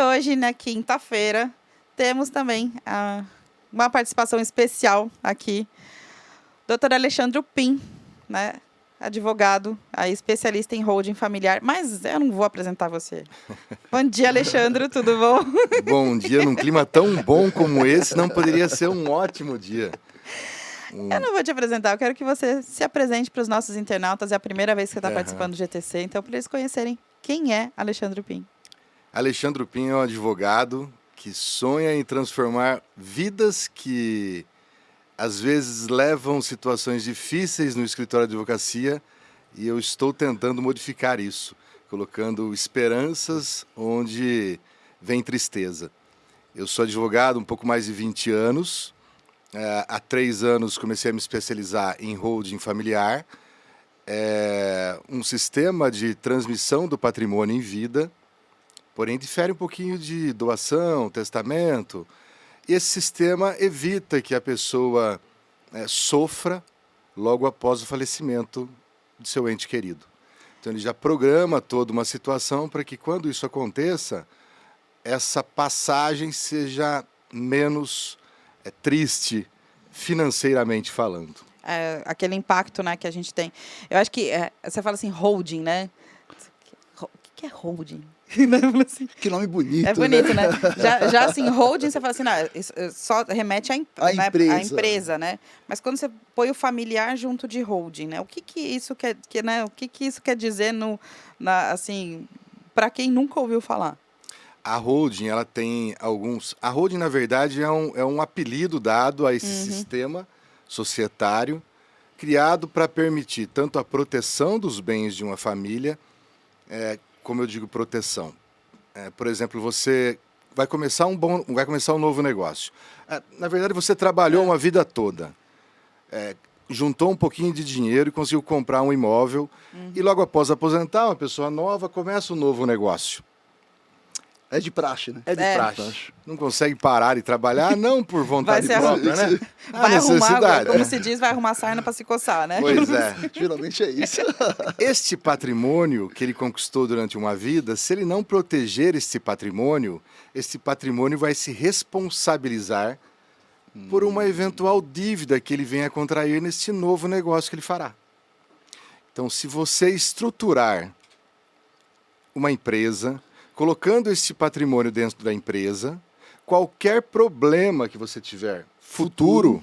hoje, na quinta-feira, temos também uma participação especial aqui. Dr. Alexandre Pim, né? Advogado, especialista em holding familiar. Mas eu não vou apresentar você. Bom dia, Alexandre, tudo bom? Bom dia, num clima tão bom como esse, não poderia ser um ótimo dia. Eu não vou te apresentar, eu quero que você se apresente para os nossos internautas. É a primeira vez que você está participando do GTC, então para eles conhecerem quem é Alexandre Pim. Alexandre Pim é um advogado que sonha em transformar vidas que às vezes levam situações difíceis no escritório de advocacia, e eu estou tentando modificar isso, colocando esperanças onde vem tristeza. Eu sou advogado há um pouco mais de 20 anos. Há 3 anos comecei a me especializar em holding familiar, um sistema de transmissão do patrimônio em vida, porém difere um pouquinho de doação, testamento. E esse sistema evita que a pessoa sofra logo após o falecimento de seu ente querido. Então ele já programa toda uma situação para que quando isso aconteça, essa passagem seja menos triste financeiramente falando. Aquele impacto, né, que a gente tem. Eu acho que você fala assim, holding, né? O que é holding? Que nome bonito, é bonito, né? Já assim, holding, você fala assim, não, isso só remete à empresa, né? Mas quando você põe o familiar junto de holding, né? O que isso quer, né? O que isso quer dizer assim, para quem nunca ouviu falar? A holding, ela tem alguns... A holding, na verdade, é um apelido dado a esse sistema societário, criado para permitir tanto a proteção dos bens de uma família, como eu digo, proteção. Por exemplo, você vai começar um novo negócio. Na verdade, você trabalhou uma vida toda, juntou um pouquinho de dinheiro e conseguiu comprar um imóvel, e logo após aposentar, uma pessoa nova começa um novo negócio. É de praxe, né? É de praxe. Não consegue parar de trabalhar, não por vontade própria, né? Vai arrumar, como se diz, vai arrumar sarna para se coçar, né? Pois é. Geralmente é isso. Este patrimônio que ele conquistou durante uma vida, se ele não proteger este patrimônio vai se responsabilizar por uma eventual dívida que ele venha contrair neste novo negócio que ele fará. Então, se você estruturar uma empresa, colocando esse patrimônio dentro da empresa, qualquer problema que você tiver futuro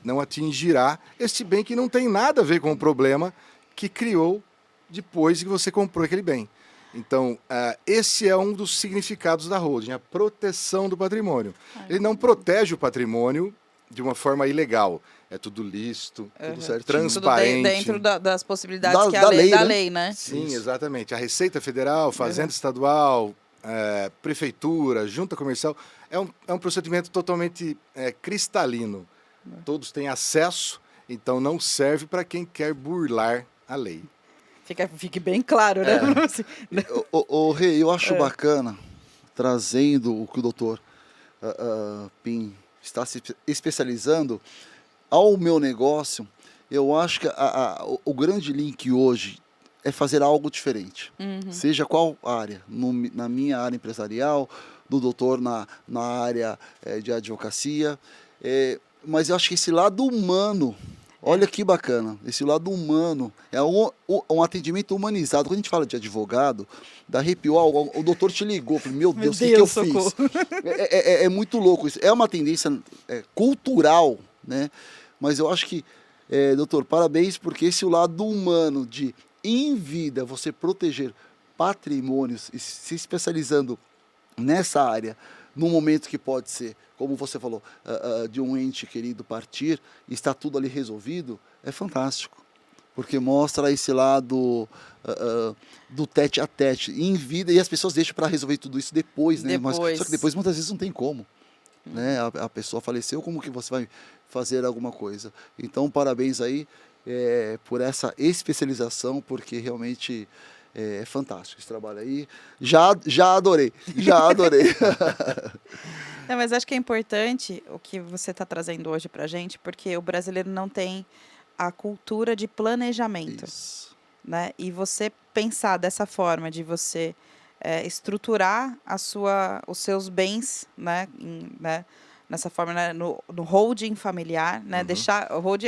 não atingirá este bem que não tem nada a ver com o problema que criou depois que você comprou aquele bem. Então, esse é um dos significados da holding, a proteção do patrimônio. Ele não protege o patrimônio de uma forma ilegal. É tudo lícito, tudo certo, transparente. Tudo dentro das possibilidades que é da lei, né? Sim, isso. Exatamente. A Receita Federal, Fazenda Estadual, Prefeitura, Junta Comercial, é um procedimento totalmente cristalino. Todos têm acesso, então não serve para quem quer burlar a lei. Fique bem claro, né? O Rei, eu acho bacana, trazendo o que o doutor Pim está se especializando ao meu negócio. Eu acho que o grande link hoje é fazer algo diferente, seja qual área, na minha área empresarial, do doutor na área de advocacia, mas eu acho que esse lado humano, olha que bacana, esse lado humano, é um atendimento humanizado. Quando a gente fala de advogado, dá arrepio, o doutor te ligou, falei, meu Deus, o que eu fiz? É muito louco isso, é uma tendência cultural, né? Mas eu acho que, doutor, parabéns, porque esse lado humano de, em vida, você proteger patrimônios e se especializando nessa área, num momento que pode ser, como você falou, de um ente querido partir, e está tudo ali resolvido, é fantástico. Porque mostra esse lado do tete a tete, em vida, e as pessoas deixam para resolver tudo isso depois, né? Mas, só que depois muitas vezes não tem como. Né? A pessoa faleceu, como que você vai fazer alguma coisa? Então, parabéns aí por essa especialização, porque realmente é fantástico esse trabalho aí. Já adorei. Não, mas acho que é importante o que você está trazendo hoje para a gente, porque o brasileiro não tem a cultura de planejamento. Isso. Né? E você pensar dessa forma, de você estruturar os seus bens, né, né, nessa forma, né, no holding familiar, né, deixar o holding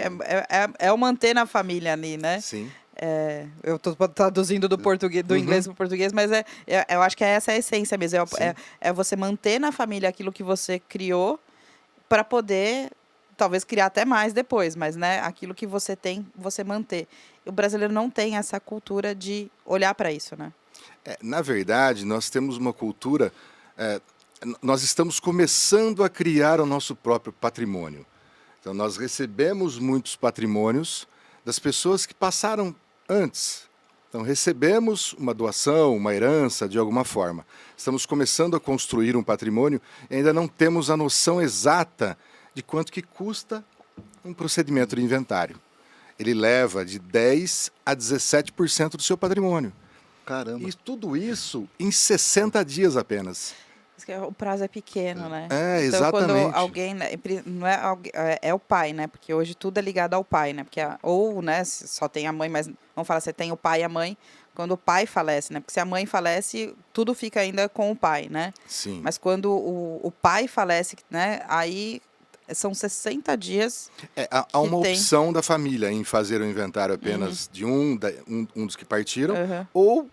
é o manter na família ali, né? Sim. Eu estou traduzindo do português, do inglês para o português, mas eu acho que essa é a essência mesmo. É você manter na família aquilo que você criou para poder, talvez, criar até mais depois, mas, né, aquilo que você tem, você manter. O brasileiro não tem essa cultura de olhar para isso, né? Na verdade, nós temos uma cultura, nós estamos começando a criar o nosso próprio patrimônio. Então, nós recebemos muitos patrimônios das pessoas que passaram antes. Então, recebemos uma doação, uma herança, de alguma forma. Estamos começando a construir um patrimônio e ainda não temos a noção exata de quanto que custa um procedimento de inventário. Ele leva de 10% a 17% do seu patrimônio. Caramba. E tudo isso em 60 dias apenas. O prazo é pequeno, né? Então, exatamente. Quando alguém, né, não é o pai, né? Porque hoje tudo é ligado ao pai, né? Porque ou, né, só tem a mãe, mas vamos falar, você tem o pai e a mãe quando o pai falece, né? Porque se a mãe falece, tudo fica ainda com o pai, né? Sim. Mas quando o pai falece, né? Aí são 60 dias. Há uma opção da família em fazer o inventário apenas de um dos que partiram, ou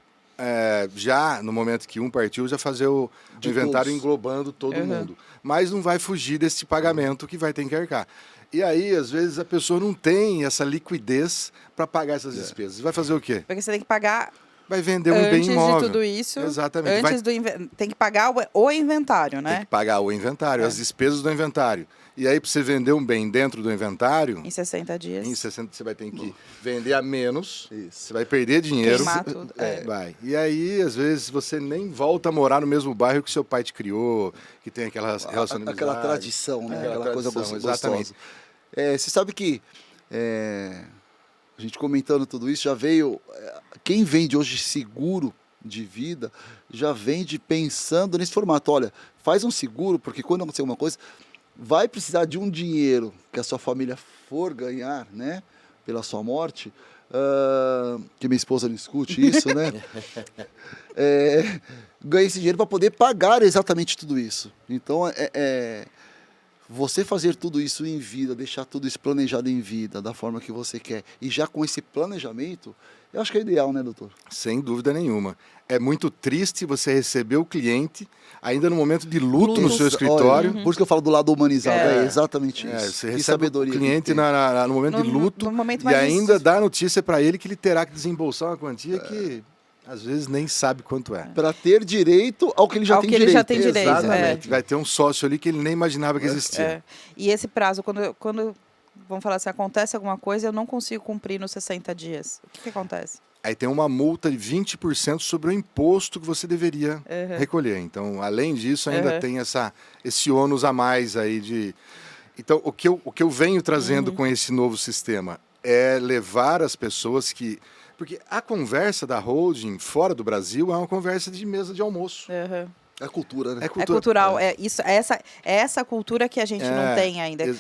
já no momento que um partiu, já fazer o inventário todos, englobando todo mundo. Mas não vai fugir desse pagamento que vai ter que arcar. E aí, às vezes, a pessoa não tem essa liquidez para pagar essas despesas. Vai fazer o quê? Porque você tem que pagar... Vai vender um bem imóvel. Antes de tudo isso, exatamente. Tem que pagar o inventário, né? Tem que pagar o inventário, as despesas do inventário. E aí, para você vender um bem dentro do inventário... Em 60 dias. Em 60 você vai ter que vender a menos, você vai perder dinheiro. Queimar tudo. Vai. E aí, às vezes, você nem volta a morar no mesmo bairro que seu pai te criou, que tem aquela relação de aquela amizade, tradição, né? Aquela coisa gostosa. Exatamente. Você sabe que, a gente comentando tudo isso, já veio... Quem vende hoje seguro de vida, já vende pensando nesse formato. Olha, faz um seguro, porque quando acontecer alguma coisa... vai precisar de um dinheiro que a sua família for ganhar, né, pela sua morte, que minha esposa não escute isso, né, ganha esse dinheiro para poder pagar exatamente tudo isso. Então, você fazer tudo isso em vida, deixar tudo isso planejado em vida, da forma que você quer, e já com esse planejamento, eu acho que é ideal, né, doutor? Sem dúvida nenhuma. É muito triste você receber o cliente ainda no momento de luto no seu escritório. Olha, por isso que eu falo do lado humanizado, exatamente isso. Você recebe o cliente no momento de luto e ainda dá a notícia para ele que ele terá que desembolsar uma quantia que às vezes nem sabe quanto é. Para ter direito ao que ele já tem direito. Ele já tem direito. Exatamente. Vai ter um sócio ali que ele nem imaginava que existia. E esse prazo, quando vamos falar, se acontece alguma coisa, eu não consigo cumprir nos 60 dias. O que acontece? Aí tem uma multa de 20% sobre o imposto que você deveria recolher. Então, além disso, ainda tem esse ônus a mais aí de... Então, o que eu venho trazendo com esse novo sistema é levar as pessoas que... Porque a conversa da holding fora do Brasil é uma conversa de mesa de almoço. É cultura, né? É cultural. É essa cultura que a gente não tem ainda.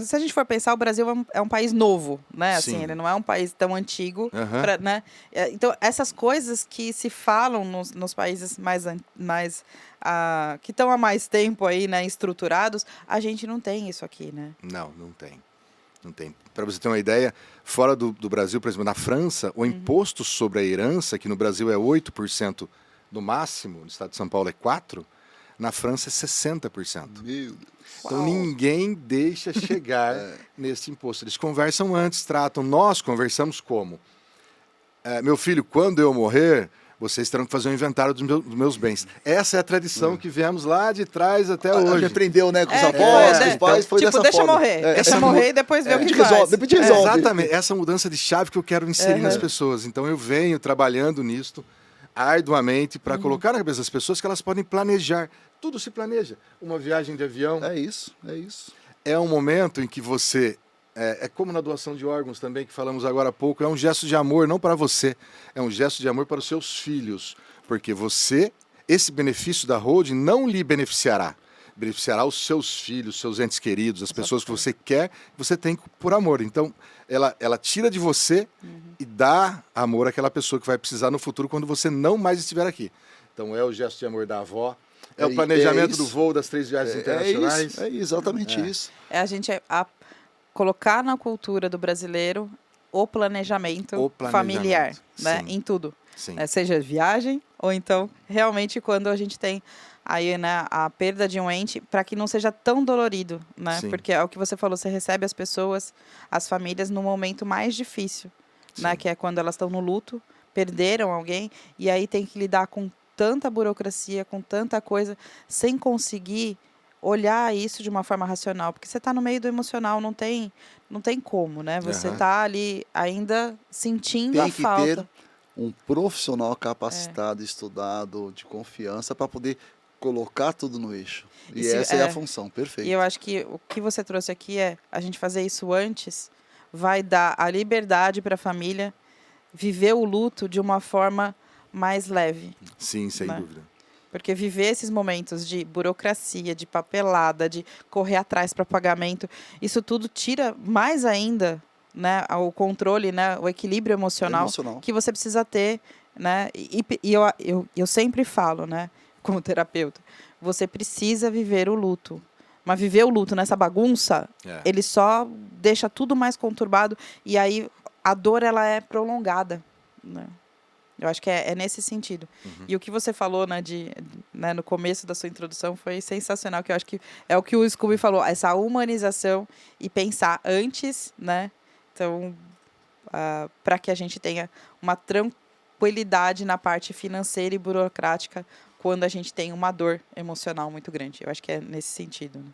Se a gente for pensar, o Brasil é um país novo, né? Assim, ele não é um país tão antigo, né? Então, essas coisas que se falam nos países que estão há mais tempo aí, né, estruturados, a gente não tem isso aqui, né? Não tem. Não tem. Para você ter uma ideia, fora do Brasil, por exemplo, na França, o imposto sobre a herança, que no Brasil é 8% no máximo, no estado de São Paulo é 4%, na França é 60%. Meu Deus. Então ninguém deixa chegar nesse imposto. Eles conversam antes, tratam. Nós conversamos como? Meu filho, quando eu morrer, vocês terão que fazer um inventário dos meus bens. Essa é a tradição que viemos lá de trás até hoje. A gente aprendeu, né, com os avós, com os pais, foi dessa deixa forma. Morrer. Deixa morrer e depois ver o que faz. Depois a gente resolve. Exatamente. Essa mudança de chave que eu quero inserir nas pessoas. Então eu venho trabalhando nisto arduamente para colocar na cabeça das pessoas que elas podem planejar. Tudo se planeja. Uma viagem de avião. É isso. É um momento em que você... É como na doação de órgãos também, que falamos agora há pouco. É um gesto de amor, não para você. É um gesto de amor para os seus filhos. Porque esse benefício da holding não lhe beneficiará. Beneficiará os seus filhos, seus entes queridos, as pessoas que você quer, você tem por amor. Então, ela tira de você e dá amor àquela pessoa que vai precisar no futuro quando você não mais estiver aqui. Então é o gesto de amor da avó, é É o planejamento isso. do voo das 3 viagens internacionais. Isso, é exatamente isso. É a gente colocar na cultura do brasileiro o planejamento, O planejamento, familiar, né? sim. Em tudo. Sim. Né? Seja viagem ou então realmente quando a gente tem aí, né, a perda de um ente, para que não seja tão dolorido, né? Sim. Porque é o que você falou, você recebe as pessoas, as famílias no momento mais difícil, né? Sim. Que é quando elas estão no luto, perderam alguém e aí tem que lidar com tanta burocracia, com tanta coisa, sem conseguir olhar isso de uma forma racional, porque você está no meio do emocional, não tem como, né? Você Aham. está ali ainda sentindo Tem a que falta. ter um profissional capacitado, estudado, de confiança, para poder colocar tudo no eixo. E E se- essa é a é. função, perfeito. E eu acho que o que você trouxe aqui é a gente fazer isso antes, vai dar a liberdade para a família viver o luto de uma forma mais leve. Sim, sem Né? dúvida. Porque viver esses momentos de burocracia, de papelada, de correr atrás para pagamento, isso tudo tira mais ainda, né, o controle, né, o equilíbrio emocional, Emocional. que você precisa ter, né? E eu sempre falo, né, como terapeuta, você precisa viver o luto. Mas viver o luto nessa bagunça, É. ele só deixa tudo mais conturbado e aí a dor ela é prolongada, né? Eu acho que é nesse sentido. E o que você falou, né, no começo da sua introdução foi sensacional, que eu acho que é o que o Scooby falou, essa humanização e pensar antes, né? Então, para que a gente tenha uma tranquilidade na parte financeira e burocrática quando a gente tem uma dor emocional muito grande. Eu acho que é nesse sentido. Né?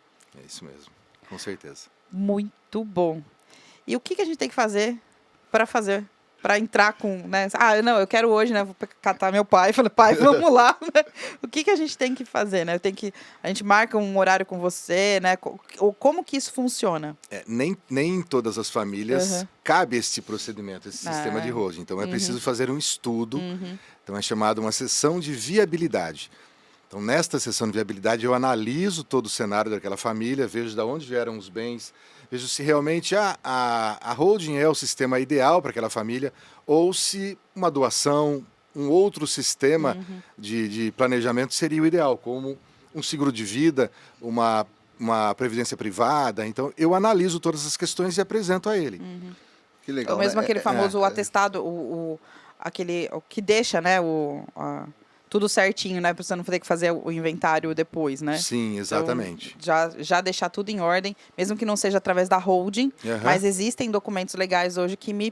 É isso mesmo, com certeza. Muito bom. E o que a gente tem que fazer para entrar com, né? Ah, não, eu quero hoje, né? Vou catar meu pai. Falei, pai, vamos lá. Né? O que a gente tem que fazer, né? A gente marca um horário com você, né? Ou como que isso funciona? É, nem em todas as famílias Aham. cabe esse procedimento, esse sistema de holding. Então é preciso fazer um estudo. Então é chamado uma sessão de viabilidade. Então nesta sessão de viabilidade eu analiso todo o cenário daquela família, vejo de onde vieram os bens, vejo se realmente a holding é o sistema ideal para aquela família ou se uma doação, um outro sistema de planejamento seria o ideal, como um seguro de vida, uma previdência privada. Então eu analiso todas as questões e apresento a ele. Que legal, Ou mesmo né? aquele famoso atestado, o que deixa, né? Tudo certinho, né? Para você não ter que fazer o inventário depois, né? Sim, exatamente. Então, já deixar tudo em ordem, mesmo que não seja através da holding, Aham. mas existem documentos legais hoje que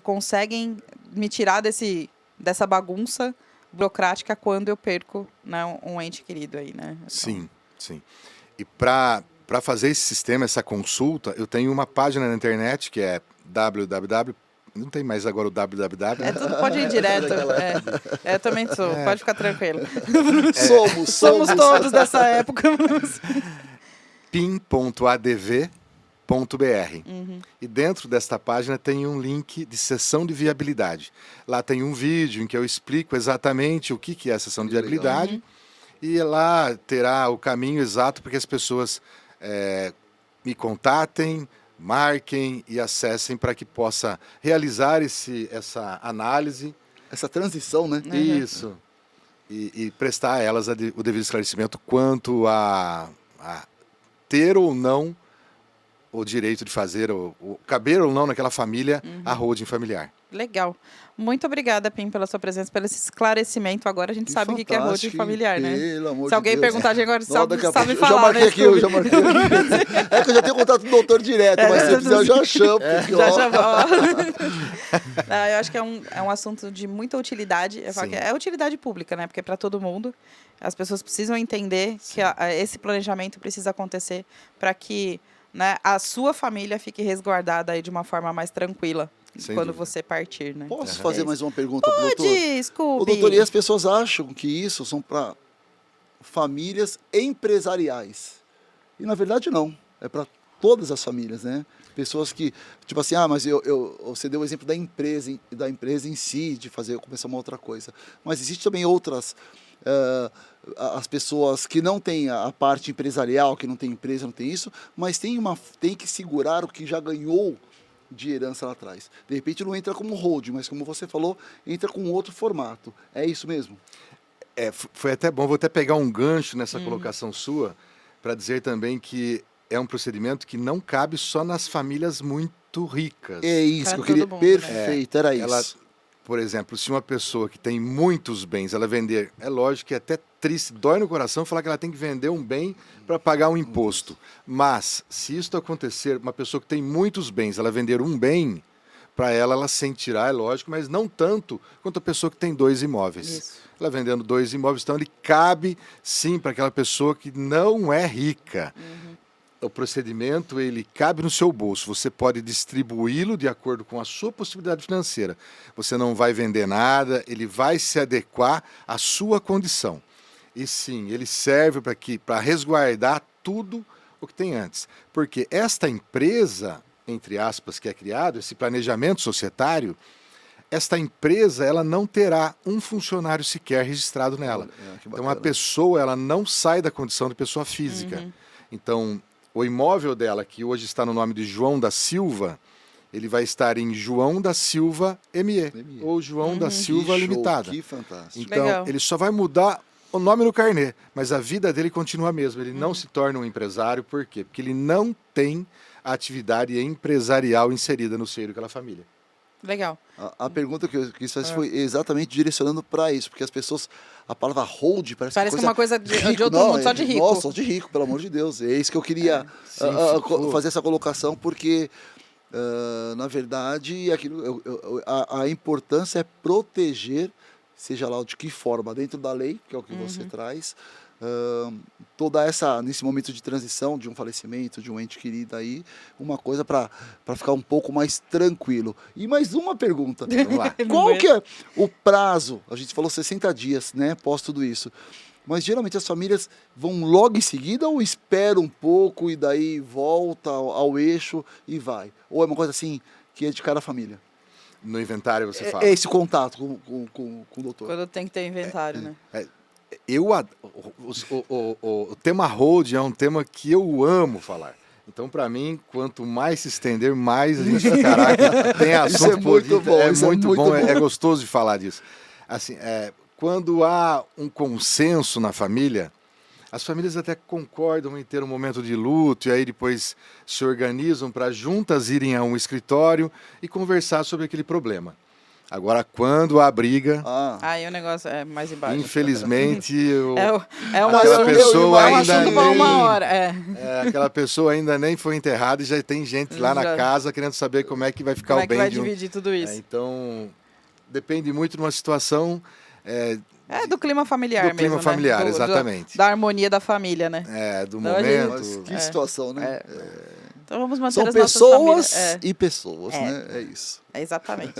conseguem me tirar dessa bagunça burocrática quando eu perco, né, um ente querido aí, né? Então, Sim, sim. E para fazer esse sistema, essa consulta, eu tenho uma página na internet que é www. Não tem mais agora o www. tudo pode ir direto. Eu também sou, pode ficar tranquilo. Somos todos dessa época. pin.adv.br. E dentro desta página tem um link de sessão de viabilidade. Lá tem um vídeo em que eu explico exatamente o que é a sessão de viabilidade. E lá terá o caminho exato para que as pessoas me contatem, marquem e acessem para que possa realizar essa análise. Essa transição, né? Isso. E prestar a elas o devido esclarecimento quanto a ter ou não o direito de fazer, ou caber ou não naquela família, a holding familiar. Legal. Muito obrigada, Pim, pela sua presença, pelo esse esclarecimento. Agora a gente sabe o que é holding familiar, né? Pelo amor Se alguém de Deus. perguntar, a gente agora Não, daqui a sabe pouco- falar, eu já marquei né, aqui, eu já marquei aqui. É que eu já tenho contato com o doutor direto, mas se quiser eu já chamo. Porque, ó, Não, eu acho que é um assunto de muita utilidade. Eu falo Sim. que é utilidade pública, né? Porque é para todo mundo. As pessoas precisam entender que esse planejamento precisa acontecer para que, né, a sua família fique resguardada aí de uma forma mais tranquila Sem quando dúvida. você partir, né? Posso É fazer isso. mais uma pergunta pro doutor? Pode, Scooby. O doutor, e as pessoas acham que isso são para famílias empresariais. E na verdade não. É para todas as famílias, né? Pessoas que, tipo assim, mas você deu o exemplo da empresa em si, de começar uma outra coisa. Mas existe também outras, as pessoas que não têm a parte empresarial, que não tem empresa, não tem isso, mas tem que segurar o que já ganhou de herança lá atrás. De repente não entra como hold, mas como você falou, entra com outro formato. É isso mesmo? Foi até bom, vou até pegar um gancho nessa colocação sua, para dizer também que é um procedimento que não cabe só nas famílias muito ricas. É isso Pra que eu queria. todo mundo, né? Perfeito, era Ela, isso. por exemplo, se uma pessoa que tem muitos bens, ela vender, é lógico que é até triste, dói no coração falar que ela tem que vender um bem para pagar um imposto. Mas, se isso acontecer, uma pessoa que tem muitos bens, ela vender um bem, para ela sentirá, é lógico, mas não tanto quanto a pessoa que tem 2 imóveis. Isso. Ela vendendo 2 imóveis, então ele cabe sim para aquela pessoa que não é rica. O procedimento, ele cabe no seu bolso. Você pode distribuí-lo de acordo com a sua possibilidade financeira. Você não vai vender nada, ele vai se adequar à sua condição. E sim, ele serve para resguardar tudo o que tem antes. Porque esta empresa, entre aspas, que é criado, esse planejamento societário, esta empresa ela não terá um funcionário sequer registrado nela. Que Então a bacana. pessoa ela não sai da condição de pessoa física. Então o imóvel dela, que hoje está no nome de João da Silva, ele vai estar em João da Silva ME, ou João da Silva Que show, Limitada. que fantástico. Então, Legal. ele só vai mudar o nome no carnê, mas a vida dele continua a mesma. Ele não se torna um empresário, por quê? Porque ele não tem a atividade empresarial inserida no seio daquela família. Legal. A pergunta que eu quis fazer foi exatamente direcionando para isso, porque as pessoas, a palavra hold parece Parece uma coisa de rico. outro mundo, só de rico. Nossa, só de rico, pelo amor de Deus. É isso que eu queria Sim, ficou. fazer essa colocação, porque, na verdade, a importância é proteger, seja lá de que forma, dentro da lei, que é o que você traz, toda essa, nesse momento de transição, de um falecimento, de um ente querido aí, uma coisa para ficar um pouco mais tranquilo. E mais uma pergunta. Vamos lá. Qual que é o prazo? A gente falou 60 dias, né, pós tudo isso. Mas geralmente as famílias vão logo em seguida ou esperam um pouco e daí volta ao eixo e vai? Ou é uma coisa assim que é de cada família? No inventário você fala. É esse contato com o doutor. Quando tem que ter inventário, né? O tema hold é um tema que eu amo falar. Então, para mim, quanto mais se estender, mais a gente ficará. Tem assunto Isso é muito bonito, bom, é isso é muito muito bom, bom. é gostoso de falar disso. Assim, quando há um consenso na família, as famílias até concordam em ter um momento de luto e aí depois se organizam para juntas irem a um escritório e conversar sobre aquele problema. Agora, quando há briga, Aí o negócio é mais embaixo. infelizmente, É uma aquela pessoa é um ainda assunto para nem- uma hora. aquela pessoa ainda nem foi enterrada e já tem gente lá na Já. casa querendo saber como é que vai ficar Como o é que bem vai de um... dividir tudo isso? Então, depende muito de uma situação É do clima familiar do clima mesmo, familiar, né? exatamente. Da harmonia da família, né? Do Então, a gente- Mas momento. que situação, né? Então vamos manter São as nossas pessoas famílias. e pessoas, É. né? É isso. Exatamente.